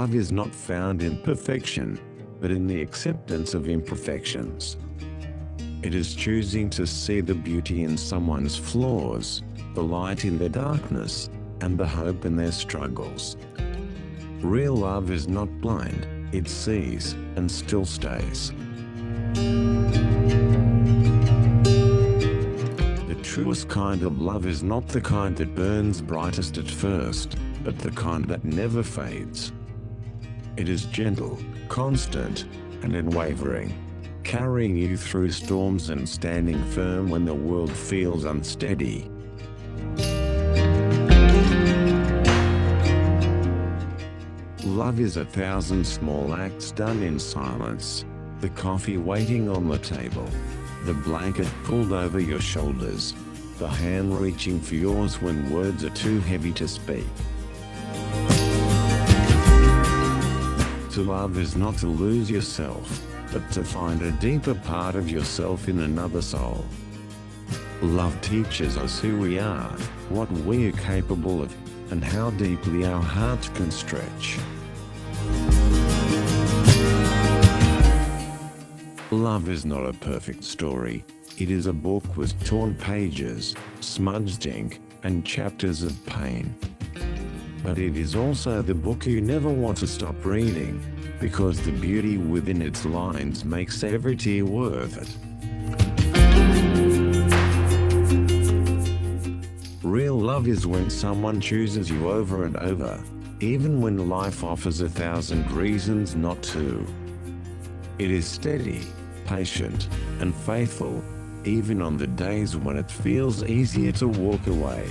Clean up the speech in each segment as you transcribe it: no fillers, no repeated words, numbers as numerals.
Love is not found in perfection, but in the acceptance of imperfections. It is choosing to see the beauty in someone's flaws, the light in their darkness, and the hope in their struggles. Real love is not blind, it sees, and still stays. The truest kind of love is not the kind that burns brightest at first, but the kind that never fades. It is gentle, constant, and unwavering, carrying you through storms and standing firm when the world feels unsteady. Love is 1,000 small acts done in silence. The coffee waiting on the table, the blanket pulled over your shoulders, the hand reaching for yours when words are too heavy to speak. To love is not to lose yourself, but to find a deeper part of yourself in another soul. Love teaches us who we are, what we are capable of, and how deeply our hearts can stretch. Love is not a perfect story. It is a book with torn pages, smudged ink, and chapters of pain. But it is also the book you never want to stop reading, because the beauty within its lines makes every tear worth it. Real love is when someone chooses you over and over, even when life offers 1,000 reasons not to. It is steady, patient, and faithful, even on the days when it feels easier to walk away.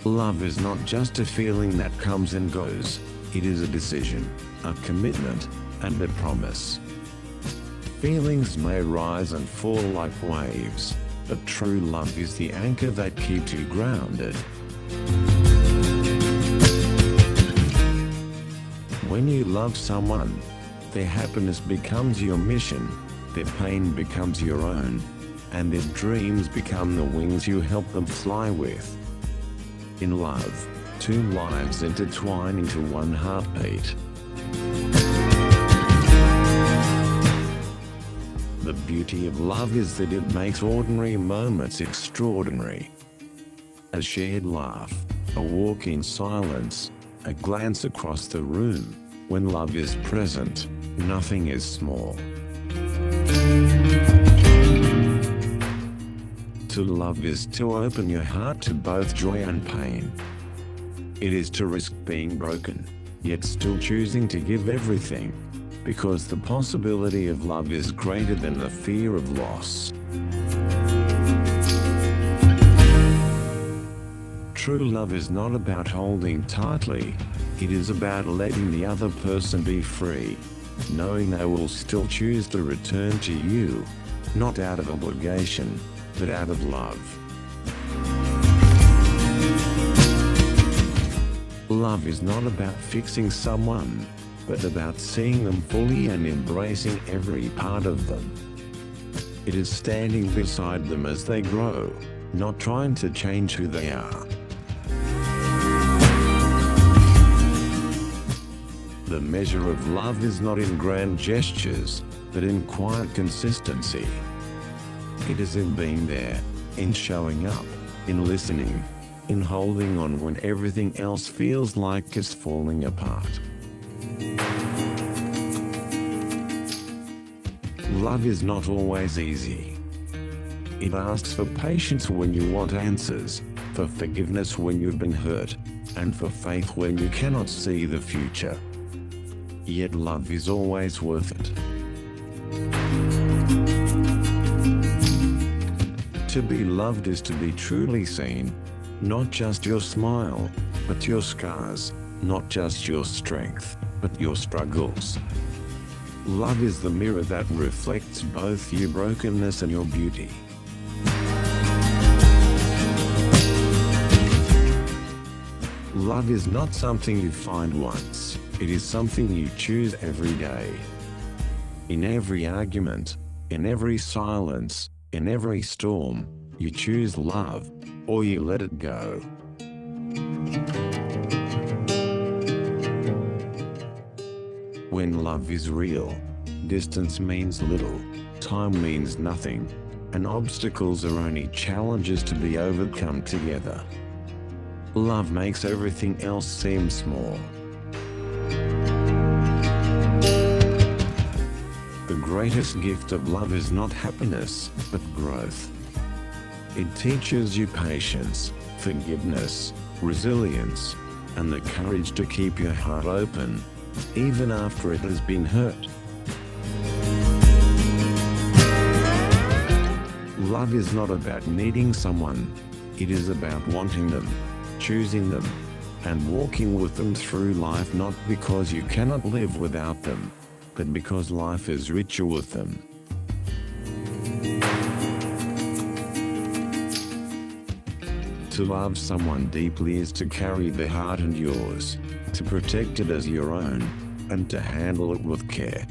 Love is not just a feeling that comes and goes, it is a decision, a commitment, and a promise. Feelings may rise and fall like waves, but true love is the anchor that keeps you grounded. When you love someone, their happiness becomes your mission, their pain becomes your own, and their dreams become the wings you help them fly with. In love, two lives intertwine into one heartbeat. The beauty of love is that it makes ordinary moments extraordinary. A shared laugh, a walk in silence, a glance across the room. When love is present, nothing is small. To love is to open your heart to both joy and pain. It is to risk being broken, yet still choosing to give everything, because the possibility of love is greater than the fear of loss. True love is not about holding tightly, it is about letting the other person be free, knowing they will still choose to return to you, not out of obligation, but out of love. Love is not about fixing someone, but about seeing them fully and embracing every part of them. It is standing beside them as they grow, not trying to change who they are. The measure of love is not in grand gestures, but in quiet consistency. It is in being there, in showing up, in listening, in holding on when everything else feels like it's falling apart. Love is not always easy. It asks for patience when you want answers, for forgiveness when you've been hurt, and for faith when you cannot see the future. Yet love is always worth it. To be loved is to be truly seen, not just your smile, but your scars, not just your strength, but your struggles. Love is the mirror that reflects both your brokenness and your beauty. Love is not something you find once, it is something you choose every day. In every argument, in every silence, in every storm, you choose love, or you let it go. When love is real, distance means little, time means nothing, and obstacles are only challenges to be overcome together. Love makes everything else seem small. The greatest gift of love is not happiness, but growth. It teaches you patience, forgiveness, resilience, and the courage to keep your heart open, even after it has been hurt. Love is not about needing someone, it is about wanting them, choosing them, and walking with them through life, not because you cannot live without them, but because life is richer with them. To love someone deeply is to carry their heart and yours, to protect it as your own, and to handle it with care.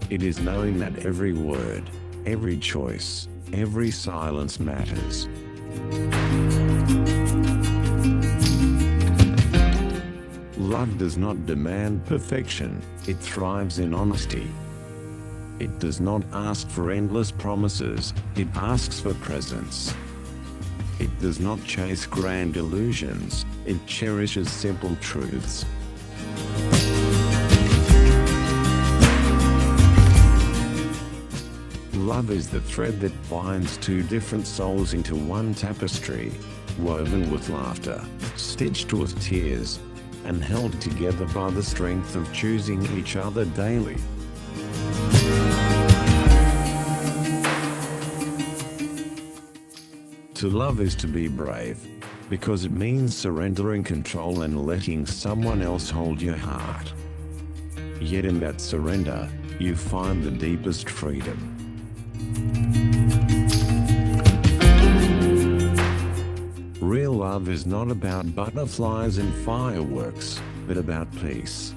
It is knowing that every word, every choice, every silence matters. Love does not demand perfection, it thrives in honesty. It does not ask for endless promises, it asks for presence. It does not chase grand illusions, it cherishes simple truths. Love is the thread that binds two different souls into one tapestry, woven with laughter, stitched with tears, and held together by the strength of choosing each other daily. To love is to be brave, because it means surrendering control and letting someone else hold your heart. Yet in that surrender, you find the deepest freedom. Real love is not about butterflies and fireworks, but about peace.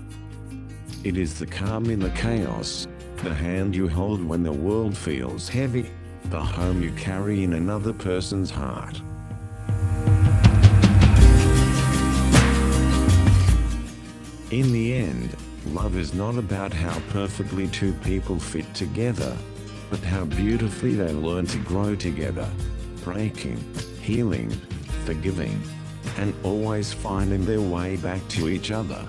It is the calm in the chaos, the hand you hold when the world feels heavy, the home you carry in another person's heart. In the end, love is not about how perfectly two people fit together, but how beautifully they learn to grow together, breaking, healing, forgiving, and always finding their way back to each other.